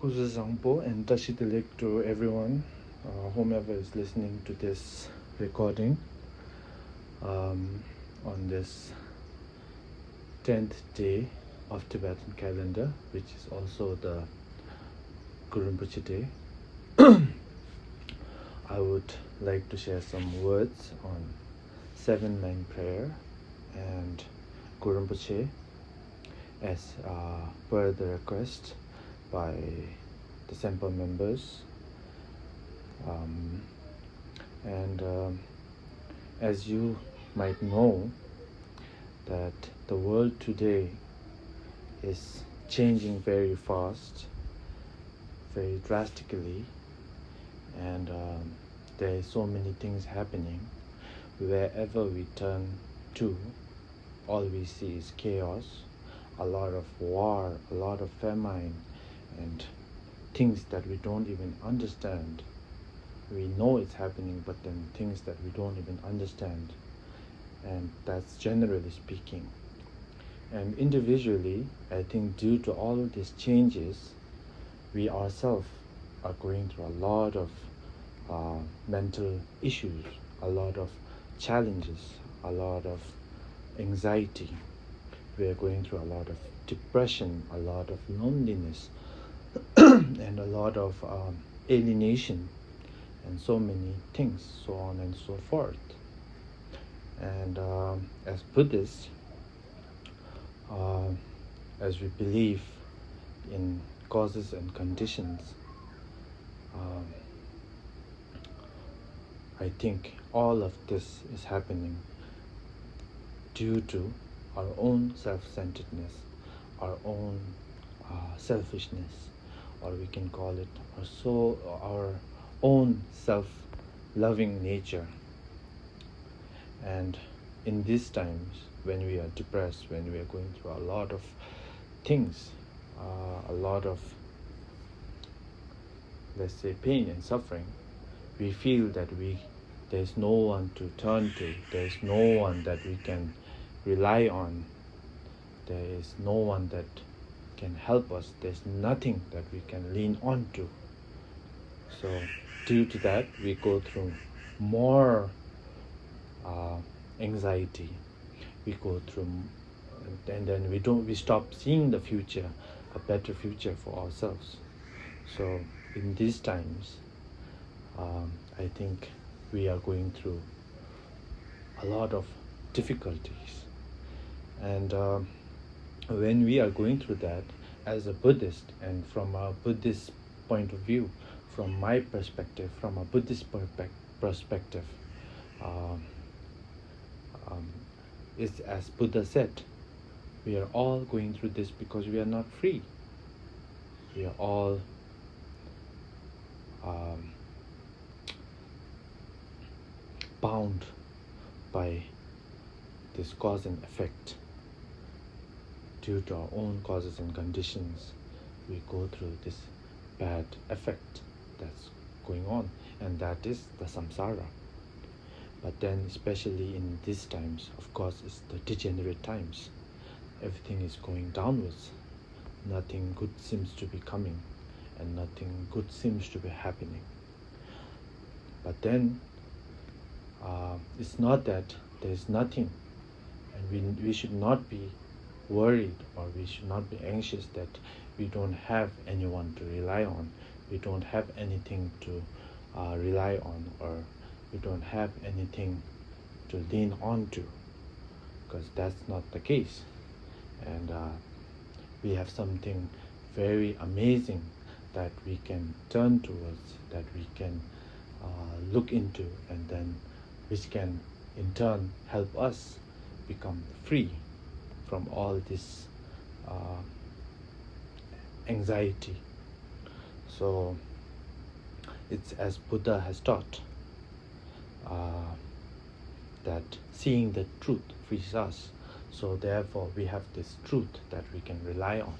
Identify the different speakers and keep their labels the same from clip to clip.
Speaker 1: Kuzuzangpo and Tashitilik to everyone, whomever is listening to this recording on this 10th day of Tibetan calendar, which is also the Guru Rinpoche day. I would like to share some words on 7-9 prayer and Guru Rinpoche as per the request by the Sempa members. As you might know, that the world today is changing very fast, very drastically, and there are so many things happening. Wherever we turn to, all we see is chaos, a lot of war, a lot of famine, and things that we don't even understand. We know it's happening, but then things that we don't even understand. And that's generally speaking. And individually, I think due to all of these changes, we ourselves are going through a lot of mental issues, a lot of challenges, a lot of anxiety. We are going through a lot of depression, a lot of loneliness, and a lot of alienation, and so many things, so on and so forth. And as Buddhists, as we believe in causes and conditions, I think all of this is happening due to our own self-centeredness, our own selfishness, or we can call it our own self-loving nature. And in these times, when we are depressed, when we are going through a lot of things, a lot of, let's say, pain and suffering, we feel that there's no one to turn to, there's no one that we can rely on, there is no one that can help us, there's nothing that we can lean on to. So due to that, we go through more anxiety, we go through, and then we stop seeing the future, a better future for ourselves. So in these times, I think we are going through a lot of difficulties. And when we are going through that, as a Buddhist, and from a Buddhist point of view, from my perspective, from a Buddhist perspective, it's as Buddha said, we are all going through this because we are not free. We are all bound by this cause and effect. Due to our own causes and conditions, we go through this bad effect that's going on, and that is the samsara. But then, especially in these times, of course, it's the degenerate times. Everything is going downwards. Nothing good seems to be coming, and nothing good seems to be happening. But then, it's not that there's nothing, and we should not be worried, or we should not be anxious that we don't have anyone to rely on, we don't have anything to rely on, or we don't have anything to lean on to, because that's not the case. And we have something very amazing that we can turn towards, that we can look into, and then which can in turn help us become free from all this anxiety. So it's as Buddha has taught, that seeing the truth frees us. So therefore we have this truth that we can rely on.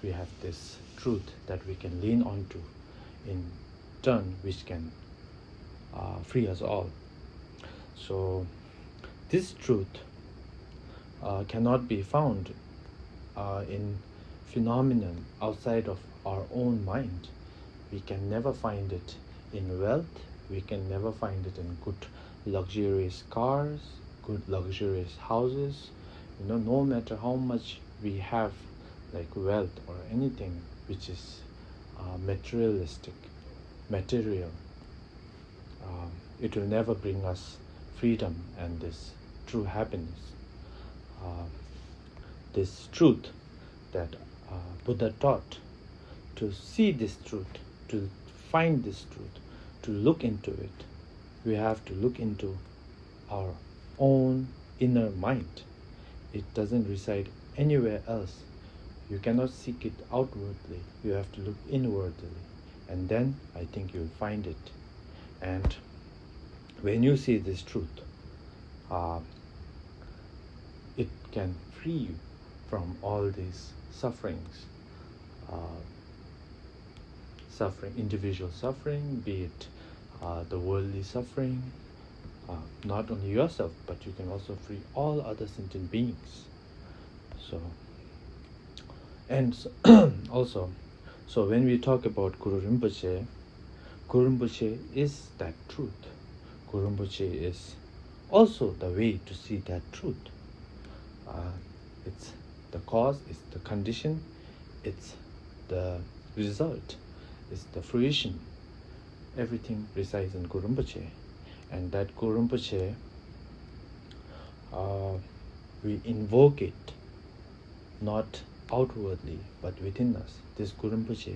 Speaker 1: We have this truth that we can lean on to, in turn which can free us all. So this truth cannot be found in phenomenon outside of our own mind. We can never find it in wealth. We can never find it in good luxurious cars, good luxurious houses. No matter how much we have, like wealth or anything which is materialistic, material, it will never bring us freedom and this true happiness. This truth that Buddha taught, to see this truth, to find this truth, to look into it, we have to look into our own inner mind. It doesn't reside anywhere else. You cannot seek it outwardly. You have to look inwardly. And then I think you'll find it. And when you see this truth, it can free you from all these sufferings. Individual suffering, be it the worldly suffering, not only yourself, but you can also free all other sentient beings. So when we talk about Guru Rinpoche is that truth. Guru Rinpoche is also the way to see that truth. It's the cause, it's the condition, it's the result, it's the fruition. Everything resides in Guru Rinpoche. And that Guru Rinpoche, we invoke it not outwardly but within us. This Guru Rinpoche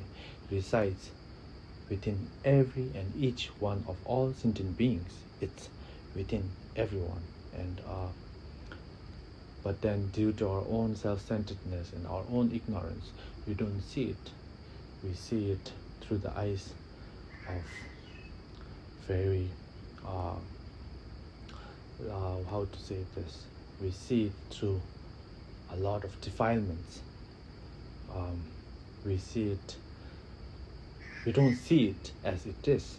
Speaker 1: resides within every and each one of all sentient beings. It's within everyone. And but then due to our own self-centeredness and our own ignorance, we don't see it. We see it through the eyes of very how to say this, we see it through a lot of defilements. We don't see it as it is.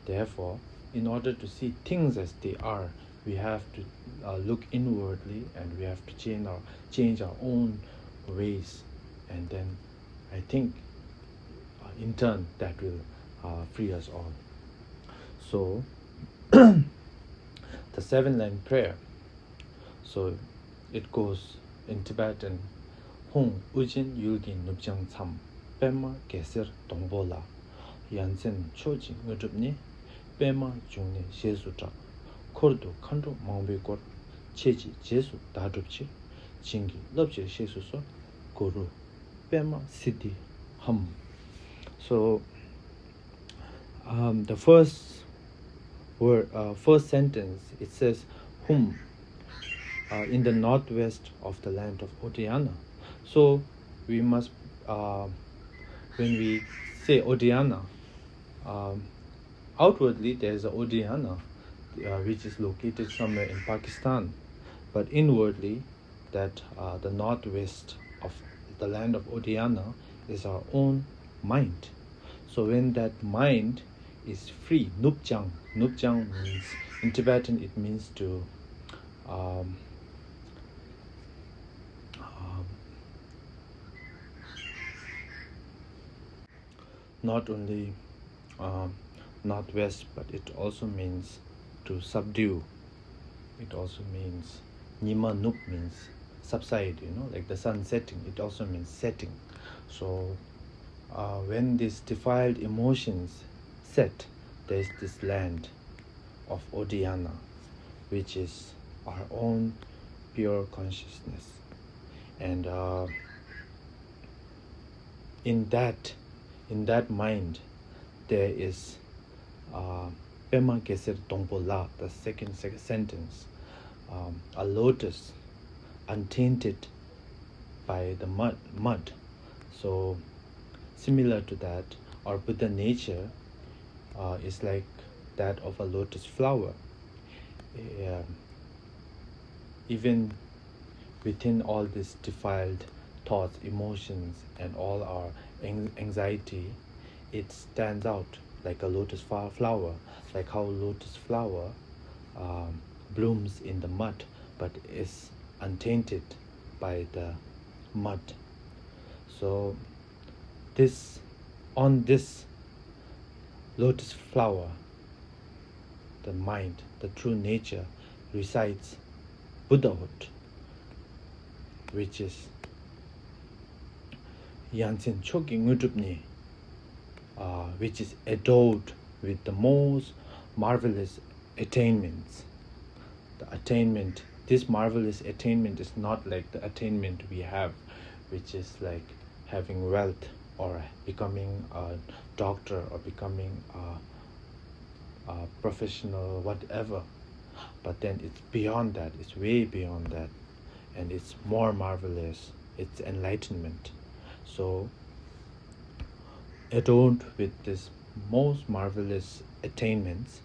Speaker 1: Therefore, in order to see things as they are, we have to look inwardly, and we have to change our own ways, and then I think in turn that will free us all. So the 7-line prayer, so it goes in Tibetan: Hung ujin yulgin nubjang tsam pema kesir tongbola yansen choji ngudubni pema jungne jesu tra kordo kandu mangbe kor cheji jesu dadubchi jingi lobje jesu so guru pema siddhi ham. So the first sentence, it says whom, in the northwest of the land of Odhyana. So we must, when we say Odhyana, outwardly there is a Odhyana which is located somewhere in Pakistan, but inwardly that the northwest of the land of Odhyana is our own mind. So when that mind is free, nupjang means, in Tibetan it means to not only northwest, but it also means to subdue. It also means nima nup means subside, like the sun setting. It also means setting. So when these defiled emotions set, there is this land of Odhyana, which is our own pure consciousness. And in that mind, there is Pema Keser Tongpola, the second sentence, a lotus untainted by the mud. So similar to that, our Buddha nature is like that of a lotus flower. Even within all these defiled thoughts, emotions, and all our anxiety, it stands out like a lotus flower, like how lotus flower blooms in the mud, but is untainted by the mud. So on this lotus flower, the mind, the true nature, resides Buddhahood, which is Yansin Choki Ngudupni, which is adored with the most marvelous attainments. The attainment, this marvelous attainment is not like the attainment we have, which is like having wealth or becoming a doctor or becoming a professional, whatever. But then it's beyond that, it's way beyond that, and it's more marvelous. It's enlightenment. So, adorned with this most marvelous attainments,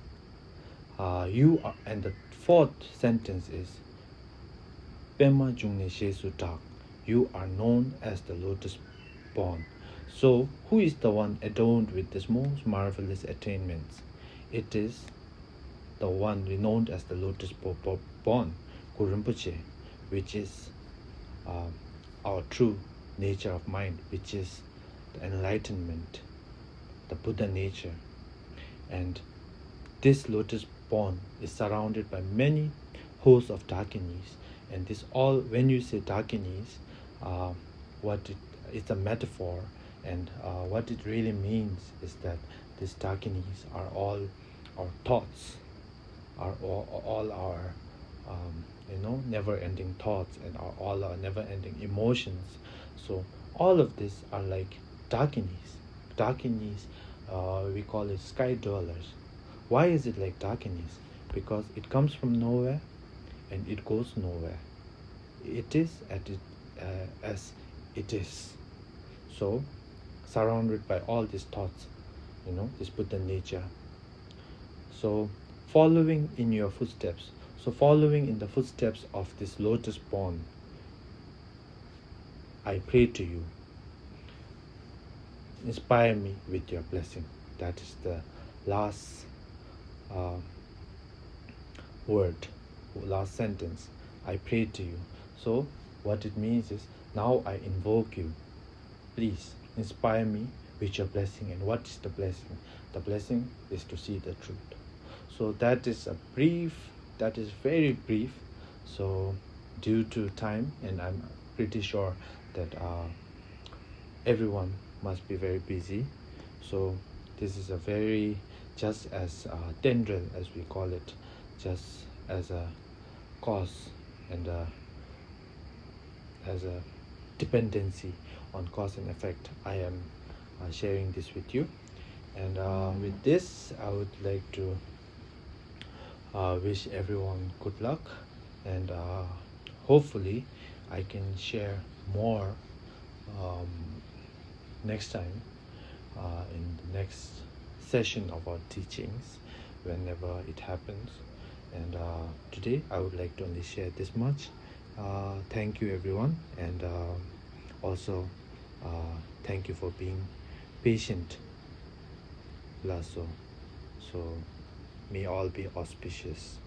Speaker 1: you are, and the fourth sentence is Pema Jungne Shesu Tak, you are known as the lotus born. So, who is the one adorned with this most marvelous attainments? It is the one renowned as the lotus born, Rinpoche, which is our true nature of mind, which is the enlightenment, the Buddha nature. And this lotus born is surrounded by many hosts of Dakinis, and this all, when you say Dakinis, it's a metaphor, and what it really means is that these Dakinis are all our thoughts, are all our never-ending thoughts, and all our never-ending emotions. So all of this are like Dakinis. Dakinis, we call it sky dwellers. Why is it like Dakinis? Because it comes from nowhere and it goes nowhere. It is as it is. So surrounded by all these thoughts, this Buddha nature. So following in your footsteps, following in the footsteps of this lotus born, I pray to you, inspire me with your blessing. That is the last word, last sentence. I pray to you. So what it means is, now I invoke you. Please inspire me with your blessing. And what is the blessing? The blessing is to see the truth. So that is very brief. So due to time, and I'm pretty sure that everyone must be very busy. So this is a very, just as tendril, as we call it, just as a cause and as a dependency on cause and effect, I am sharing this with you. And with this, I would like to wish everyone good luck, and hopefully I can share more next time in the next session of our teachings, whenever it happens. And today I would like to only share this much. Thank you everyone, and also thank you for being patient, Lasso. So may all be auspicious.